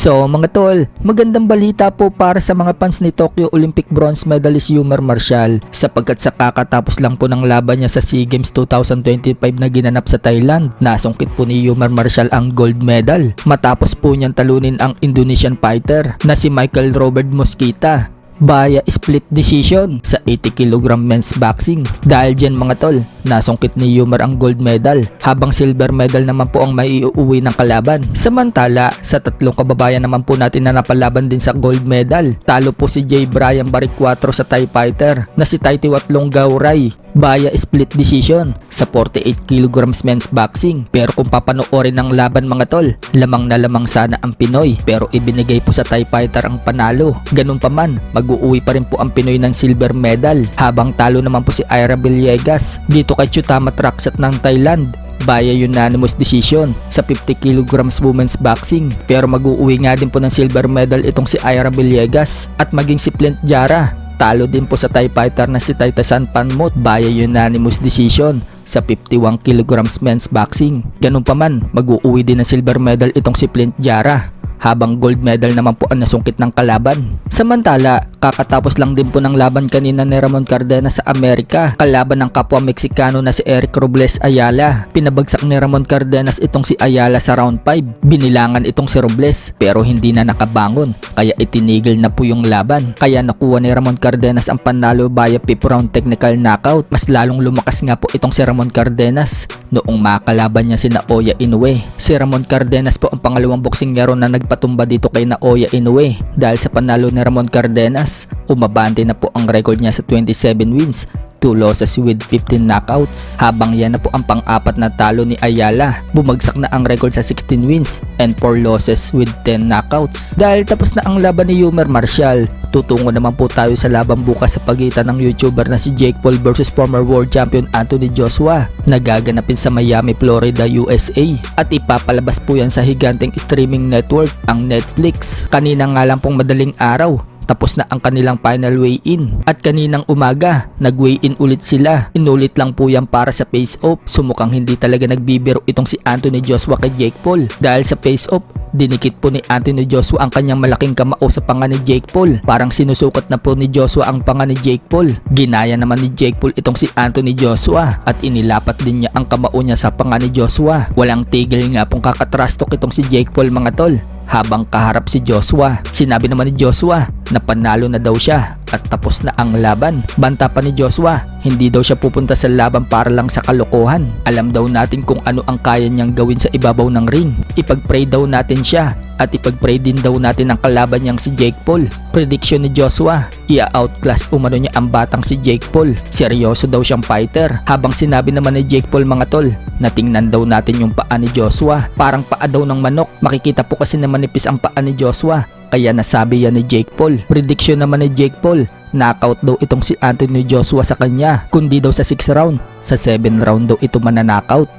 So mga tol, magandang balita po para sa mga fans ni Tokyo Olympic bronze medalist Yumar Marshall sapagkat sa kakatapos lang po ng laban niya sa SEA Games 2025 na ginanap sa Thailand, nasungkit po ni Yumar Marshall ang gold medal matapos po niyang talunin ang Indonesian fighter na si Michael Robert Mosquita via split decision sa 80 kg men's boxing. Dahil dyan mga tol, nasungkit ni Yumar ang gold medal habang silver medal naman po ang maiuuwi ng kalaban. Samantala, sa tatlong kababayan naman po natin na napalaban din sa gold medal, talo po si J. Brian Barrick 4 sa Thai fighter na si Taitiwat Longgauray via split decision sa 48 kg men's boxing. Pero kung papanoorin ng laban mga tol, lamang na lamang sana ang Pinoy pero ibinigay po sa Thai fighter ang panalo. Ganun pa man, mag-uuwi pa rin po ang Pinoy ng silver medal habang talo naman po si Ira Villegas dito kay Chutama Traksat ng Thailand via unanimous decision sa 50 kg women's boxing. Pero mag-uuwi nga din po ng silver medal itong si Ira Villegas at maging si Flint Jara. Talo din po sa Thai fighter na si Taitasan Panmot via unanimous decision sa 51 kg men's boxing. Ganun pa man, mag-uuwi din ng silver medal itong si Flint Jara habang gold medal naman po ang nasungkit ng kalaban. Samantala, kakatapos lang din po ng laban kanina ni Ramon Cardenas sa Amerika kalaban ng kapwa Meksikano na si Eric Robles Ayala. Pinabagsak ni Ramon Cardenas itong si Ayala sa round 5. Binilangan itong si Robles pero hindi na nakabangon kaya itinigil na po yung laban. Kaya nakuha ni Ramon Cardenas ang panalo via 5th round technical knockout. Mas lalong lumakas nga po itong si Ramon Cardenas noong makalaban niya si Naoya Inoue. Si Ramon Cardenas po ang pangalawang boksingero na nagpatumba dito kay Naoya Inoue. Dahil sa panalo ni Ramon Cardenas, umabante na po ang record niya sa 27 wins, 2 losses with 15 knockouts. Habang yan na po ang pang-apat na talo ni Ayala, bumagsak na ang record sa 16 wins and 4 losses with 10 knockouts. Dahil tapos na ang laban ni Yumar Marshall, tutungo naman po tayo sa laban bukas sa pagitan ng YouTuber na si Jake Paul versus former world champion Anthony Joshua na gaganapin sa Miami, Florida, USA. At ipapalabas po yan sa higanteng streaming network, ang Netflix. Kanina nga lang pong madaling araw, tapos na ang kanilang final weigh-in. At kaninang umaga, nag-weigh-in ulit sila. Inulit lang po yan para sa face-off. Sumukhang hindi talaga nagbibiro itong si Anthony Joshua kay Jake Paul. Dahil sa face-off, dinikit po ni Anthony Joshua ang kanyang malaking kamao sa panga ni Jake Paul. Parang sinusukat na po ni Joshua ang panga ni Jake Paul. Ginaya naman ni Jake Paul itong si Anthony Joshua at inilapat din niya ang kamao niya sa panga ni Joshua. Walang tigil nga pong kakatrastok itong si Jake Paul mga tol. Habang kaharap si Joshua, sinabi naman ni Joshua na panalo na daw siya at tapos na ang laban. Banta pa ni Joshua, hindi daw siya pupunta sa laban para lang sa kalokohan. Alam daw natin kung ano ang kaya niyang gawin sa ibabaw ng ring. Ipag-pray daw natin siya at ipag-pray din daw natin ang kalaban niyang si Jake Paul. Prediction ni Joshua, ia-outclass umano niya ang batang si Jake Paul. Seryoso daw siyang fighter. Habang sinabi naman ni Jake Paul mga tol, na tingnan daw natin yung paa ni Joshua. Parang paa daw ng manok. Makikita po kasi na manipis ang paa ni Joshua. Kaya nasabi yan ni Jake Paul. Prediction naman ni Jake Paul, knockout daw itong si Anthony Joshua sa kanya. Kundi daw sa 6th round, sa 7th round daw ito mananknockout.